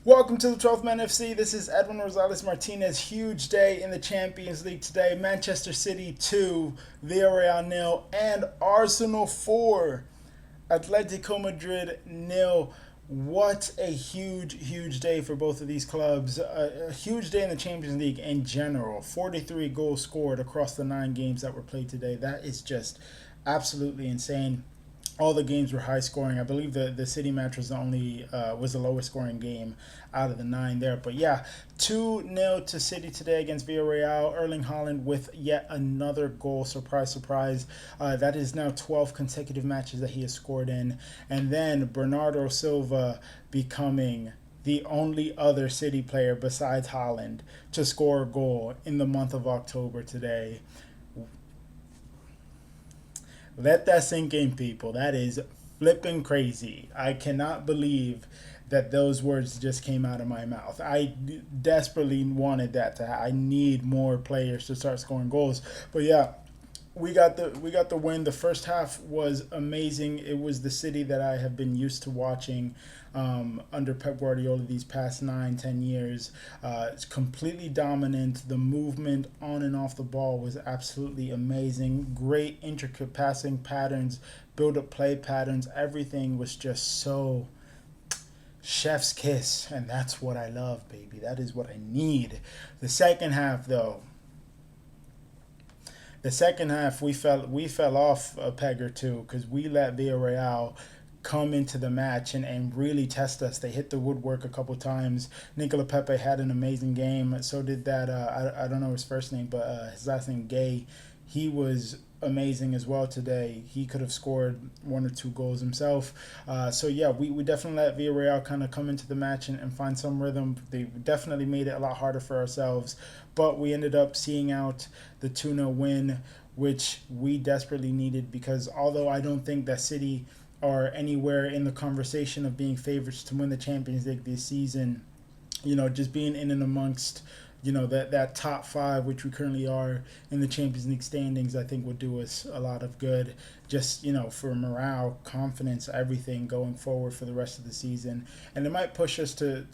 Welcome to the 12th Man FC. This is Edwin Rosales Martinez. Huge day in the Champions League today. Manchester City 2, Villarreal nil, and Arsenal 4, Atletico Madrid nil. What a huge day for both of these clubs. A huge day in the Champions League in general. 43 goals scored across the 9 games that were played today. That is just absolutely insane. All the games were high scoring. I believe the City match was the lowest scoring game out of the 9 there. But yeah, 2-0 to City today against Villarreal. Erling Haaland with yet another goal. Surprise, surprise. That is now 12 consecutive matches that he has scored in. And then Bernardo Silva becoming the only other City player besides Haaland to score a goal in the month of October today. Let that sink in, people. That is flipping crazy. I cannot believe that those words just came out of my mouth. I desperately wanted that to happen. I need more players to start scoring goals. But yeah, we got the win. The first half was amazing. It was the City that I have been used to watching under Pep Guardiola these past 9-10 years. It's completely dominant. The movement on and off the ball was absolutely amazing. Great intricate passing patterns, build up play patterns. Everything was just so chef's kiss, and that's what I love, baby. That is what I need. The second half, though. The second half, we fell off a peg or two because we let Villarreal come into the match and really test us. They hit the woodwork a couple times. Nicola Pepe had an amazing game. So did that. I don't know his first name, but his last name Gay. He was amazing as well today. He could have scored 1 or 2 goals himself. So yeah, we definitely let Villarreal kind of come into the match and find some rhythm. They definitely made it a lot harder for ourselves, but we ended up seeing out the 2-0 win, which we desperately needed because although I don't think that City are anywhere in the conversation of being favorites to win the Champions League this season, just being in and amongst that top 5, which we currently are in the Champions League standings, I think would do us a lot of good. Just for morale, confidence, everything going forward for the rest of the season, and it might push us to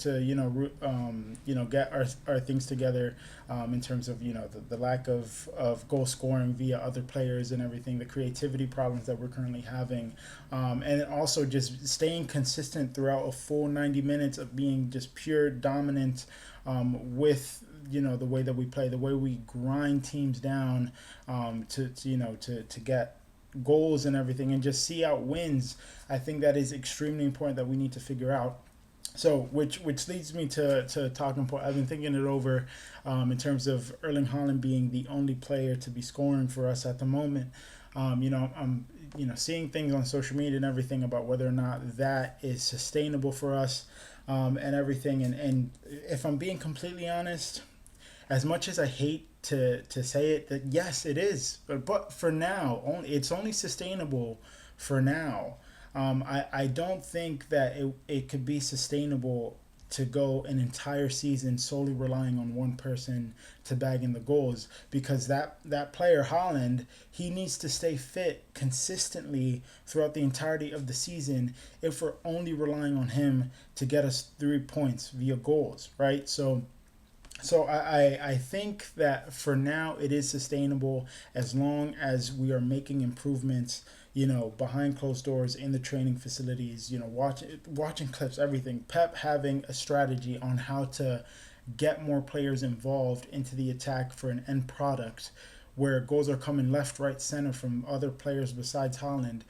get our things together in terms of the lack of goal scoring via other players and everything, the creativity problems that we're currently having, and also just staying consistent throughout a full 90 minutes of being just pure dominant with the way that we play, the way we grind teams down to get goals and everything, and just see out wins. I think that is extremely important that we need to figure out. So, which leads me to talking point. I've been thinking it over in terms of Erling Haaland being the only player to be scoring for us at the moment. I'm seeing things on social media and everything about whether or not that is sustainable for us and everything. And if I'm being completely honest, as much as I hate to say it, that yes, it is. But for now, it's only sustainable for now. I don't think that it could be sustainable to go an entire season solely relying on one person to bag in the goals, because that player Haaland, he needs to stay fit consistently throughout the entirety of the season if we're only relying on him to get us 3 points via goals, right? So I think that for now it is sustainable as long as we are making improvements, behind closed doors in the training facilities, watching clips, everything. Pep having a strategy on how to get more players involved into the attack for an end product where goals are coming left, right, center from other players besides Holland.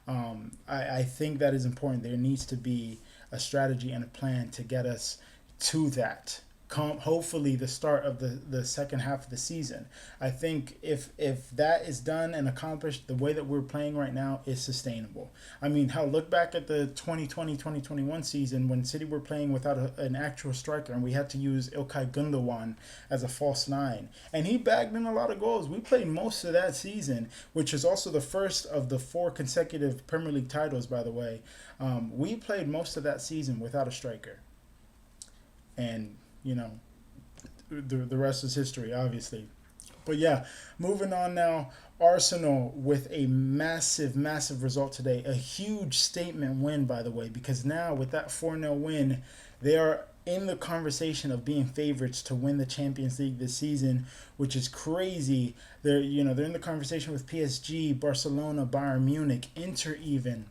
I think that is important. There needs to be a strategy and a plan to get us to that. Hopefully the start of the second half of the season. I think if that is done and accomplished, the way that we're playing right now is sustainable. I mean, hell, look back at the 2020-2021 season when City were playing without an actual striker and we had to use Ilkay Gundogan as a false 9. And he bagged in a lot of goals. We played most of that season, which is also the first of the 4 consecutive Premier League titles, by the way. We played most of that season without a striker. And the rest is history, obviously. But yeah, moving on now. Arsenal with a massive result today. A huge statement win, by the way, because now with that 4-0 win, they are in the conversation of being favorites to win the Champions League this season, which is crazy. They're in the conversation with PSG, Barcelona, Bayern Munich, Inter even.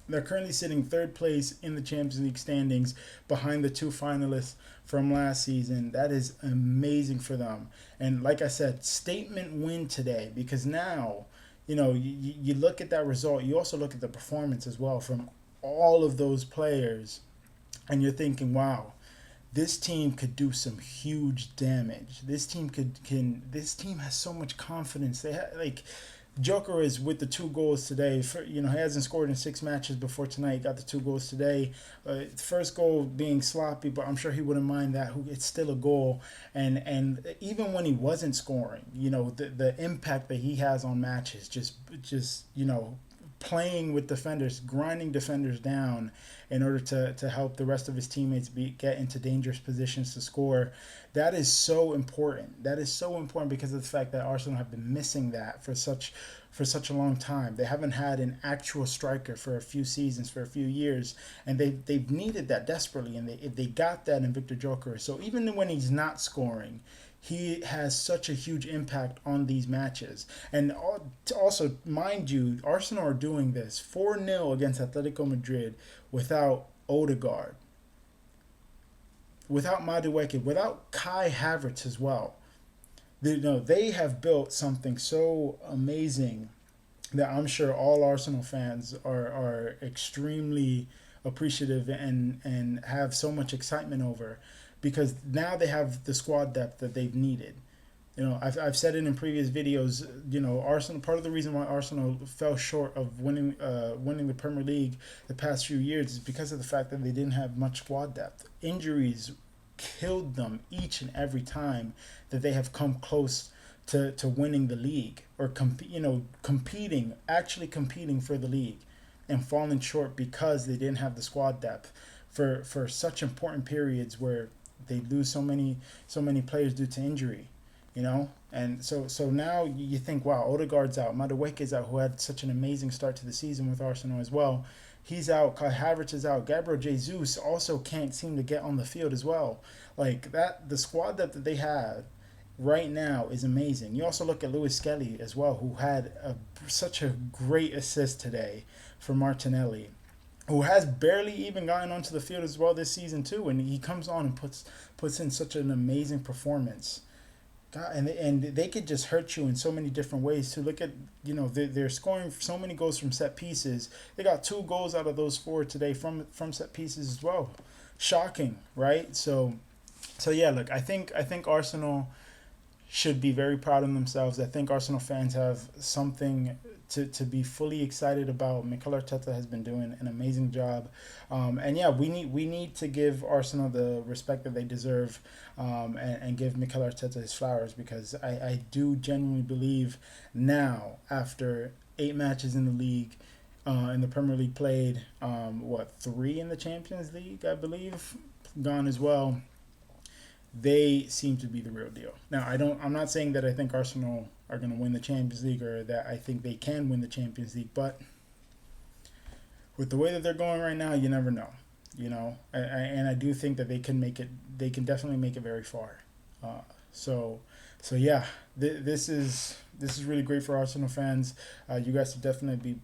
They're currently sitting third place in the Champions League standings behind the two finalists from last season. That is amazing for them. And like I said, statement win today, because now, you look at that result, you also look at the performance as well from all of those players, and you're thinking, wow, this team could do some huge damage. This team has so much confidence. They have, like, Joker is with the two goals today. He hasn't scored in 6 matches before tonight. Got the 2 goals today. First goal being sloppy, but I'm sure he wouldn't mind that. It's still a goal, and even when he wasn't scoring, the impact that he has on matches, just playing with defenders, grinding defenders down in order to help the rest of his teammates get into dangerous positions to score. That is so important. That is so important because of the fact that Arsenal have been missing that for such a long time. They haven't had an actual striker for a few seasons, for a few years, and they've needed that desperately, and they got that in Victor Joker. So even when he's not scoring, he has such a huge impact on these matches. And also, mind you, Arsenal are doing this 4-0 against Atletico Madrid without Odegaard, without Madueke, without Kai Havertz as well. They have built something so amazing that I'm sure all Arsenal fans are extremely appreciative and have so much excitement over, because now they have the squad depth that they've needed. I've said it in previous videos. Arsenal. Part of the reason why Arsenal fell short of winning the Premier League the past few years is because of the fact that they didn't have much squad depth. Injuries killed them each and every time that they have come close to winning the league, or actually competing for the league, and falling short because they didn't have the squad depth for such important periods where they lose so many players due to injury. And so now you think, wow, Odegaard's out, Madueke's out, who had such an amazing start to the season with Arsenal as well. He's out. Kai Havertz is out. Gabriel Jesus also can't seem to get on the field as well. Like that, the squad that they have right now is amazing. You also look at Lewis Skelly as well, who had such a great assist today for Martinelli, who has barely even gotten onto the field as well this season too, and he comes on and puts in such an amazing performance. God, and they could just hurt you in so many different ways too. Look at, they're scoring so many goals from set pieces. They got 2 goals out of those 4 today from set pieces as well. Shocking, right? So yeah, look, I think Arsenal should be very proud of themselves. I think Arsenal fans have something to be fully excited about. Mikel Arteta has been doing an amazing job, and yeah, we need to give Arsenal the respect that they deserve, and give Mikel Arteta his flowers, because I do genuinely believe now, after 8 matches in the league, in the Premier League played, 3 in the Champions League, I believe, gone as well. They seem to be the real deal. Now, I'm not saying that I think Arsenal are going to win the Champions League, or that I think they can win the Champions League, but with the way that they're going right now, you never know. And I do think that they can make it. They can definitely make it very far. So yeah, this is really great for Arsenal fans. You guys should definitely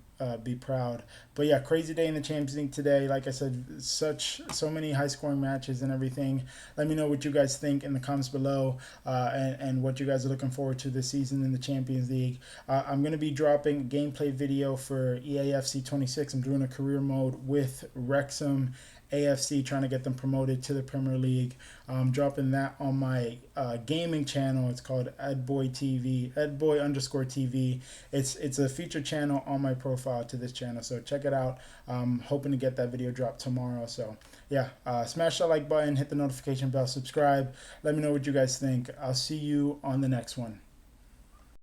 be proud. But yeah, crazy day in the Champions League today. Like I said, so many high scoring matches and everything. Let me know what you guys think in the comments below, and what you guys are looking forward to this season in the Champions League. I'm gonna be dropping a gameplay video for EAFC 26. I'm doing a career mode with Wrexham AFC, trying to get them promoted to the Premier League. I'm dropping that on my gaming channel. It's called Edboy _TV. It's a featured channel on my profile to this channel, so check it out. I'm hoping to get that video dropped tomorrow. So yeah, smash that like button, hit the notification bell, subscribe. Let me know what you guys think. I'll see you on the next one.